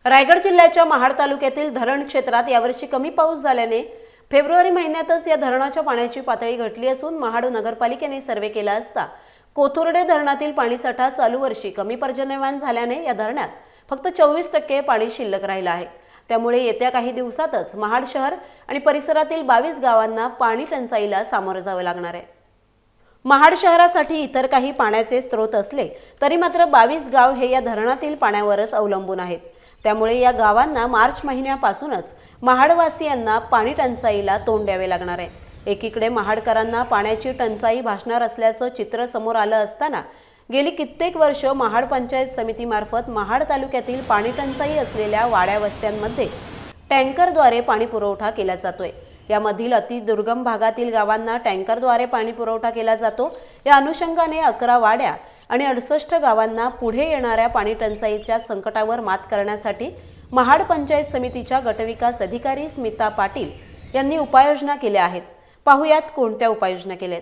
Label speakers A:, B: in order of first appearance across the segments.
A: रायगड जिल्ह्याच्या महाड तालुक्यातील धरण क्षेत्रात यावर्षी कमी पाऊस झाल्याने फेब्रुवारी महिन्यातच या धरणाच्या पाण्याची पातळी घटली असून महाड नगरपालिकेने सर्वे केला असता कोथुर्डे धरणातील पाणीसाठा चालू वर्षी कमी पर्जन्यमान झाल्याने या धरणात फक्त 24% पाणी शिल्लक राहिलं आहे। त्यामुळे येत्या काही दिवसातच महाड शहर आणि परिसरातील 22 गावांना पाणी टंचाईला सामोरं जावं लागणार आहे। महाड शहरासाठी इतर काही पाण्याचे स्रोत असले तरी मात्र 22 गाव हे या धरणातील पाण्यावरच अवलंबून आहेत। त्यामुळे या गावांना मार्च महिन्यापासूनच महाडवासियांना पाणी टंचाईला तोंड द्यावे लागणार आहे। एकीकडे महाडकरांना पाण्याची टंचाई भासणार असल्याचं चित्र समोर आलं असताना गेली कित्येक वर्ष महाड पंचायत समितीमार्फत महाड तालुक्यातील पाणी टंचाई असलेल्या वाड्या वस्त्यांमध्ये टँकरद्वारे पाणी पुरवठा केला जातोय। यामधील अति दुर्गम भागातील गावांना टँकरद्वारे पाणी पुरवठा केला जातो। या अनुषंगाने 11 वाड्या आणि 68 गावांना पुढे येणाऱ्या पाणी टंचाईच्या संकटावर मात करण्यासाठी महाड पंचायत समितीच्या गटविकास अधिकारी स्मिता पाटील यांनी उपाययोजना केल्या आहेत। पाहुयात कोणत्या उपाययोजना केल्यात।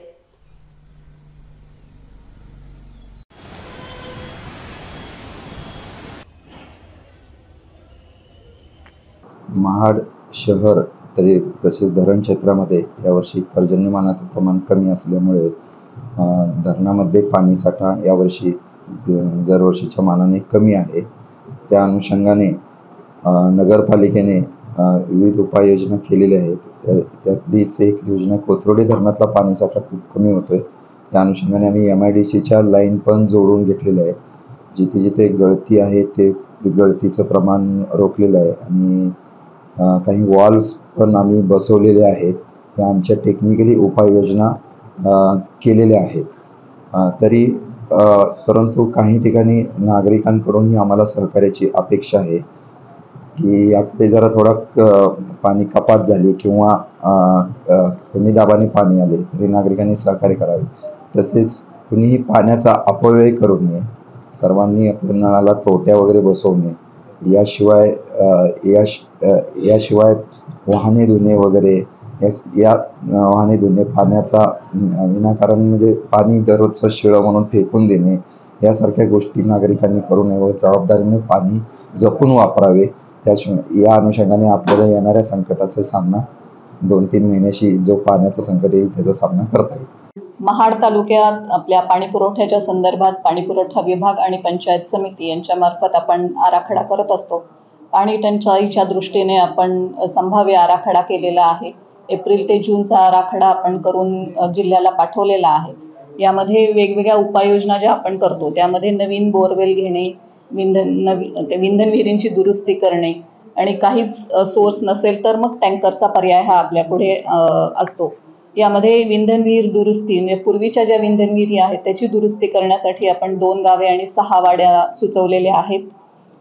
B: महाड शहर तसेच धरण क्षेत्रामध्ये यावर्षी पर्जन्यमानाचं प्रमाण कमी असल्यामुळे धरणामध्ये पाणीसाठा यावर्षी दरवर्षीच्या मानाने कमी आहे। त्या अनुषंगाने नगरपालिकेने विविध उपाययोजना केलेल्या आहेत। त्यातलीच एक योजना कोथुर्डे धरणातला पाणीसाठा खूप कमी होतोय। त्या अनुषंगाने आम्ही MIDCच्या लाईन पण जोडून घेतलेल्या आहेत। जिथे जिथे गळती आहे ते गळतीचं प्रमाण रोखलेलं आहे आणि काही वॉल्स पण आम्ही बसवलेले आहेत। त्या आमच्या टेक्निकली उपाययोजना केलेल्या आहेत। तरी परंतु काही ठिकाणी नागरिकांकडूनही आम्हाला सहकार्याची अपेक्षा आहे की आपले जरा थोडा पाणी कपात झाली किंवा कमी दाबाने पाणी आले तरी नागरिकांनी सहकार्य करावे। तसेच कुणीही पाण्याचा अपव्यय करू नये। सर्वांनी आपल्या नळाला तोट्या वगैरे बसवू नये। याशिवाय वाहने धुणे वगैरे वाहने धुणे, पाण्याचा विनाकारण म्हणजे पाणी दररोजचं शिळ म्हणून फेकून देणे यासारख्या गोष्टी नागरिकांनी करू नये व जबाबदारीने पाणी जपून वापरावे। या अनुषंगाने आपल्याला येणाऱ्या संकटाचा सामना 2-3 महिन्याशी जो पाण्याचा संकट येईल त्याचा सामना करता येईल।
C: महाड तालुक्यात आपल्या पाणी पुरवठ्याच्या संदर्भात पाणी पुरवठा विभाग आणि पंचायत समिती यांच्या मार्फत आपण आराखडा करत असतो। पाणी टंचाईच्या दृष्टीने आपण संभाव्य आराखडा केलेला आहे। एप्रिल ते जूनचा आराखडा आपण करून जिल्ह्याला पाठवलेला आहे। यामध्ये वेगवेगळ्या उपाययोजना ज्या आपण करतो त्यामध्ये नवीन बोरवेल घेणे, विंधन विहिरींची दुरुस्ती करणे आणि काहीच सोर्स नसेल तर मग टँकरचा पर्याय हा आपल्या पुढे असतो। यामध्ये विंधन विहीर दुरुस्ती म्हणजे पूर्वीच्या ज्या विंधन विहिरी आहेत त्याची दुरुस्ती करण्यासाठी आपण 2 गावे आणि 6 वाड्या सुचवलेल्या आहेत।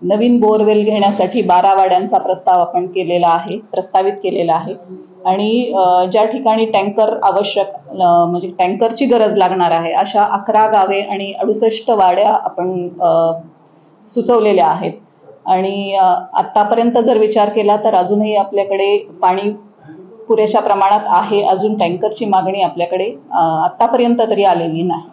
C: नवीन बोरवेल घेण्यासाठी 12 वाड्यांचा प्रस्ताव आपण प्रस्तावित केलेला आहे आणि ज्या ठिकाणी टँकर आवश्यक म्हणजे टँकरची गरज लागणार आहे अशा 11 गावे आणि 68 वाड्या आपण सुचवलेल्या आहेत। आणि आतापर्यंत जर विचार केला तर अजूनही आपल्याकडे पाणी पुरेशा प्रमाणात आहे। अजून टँकरची मागणी आपल्याकडे आतापर्यंत तरी आलेली नाही।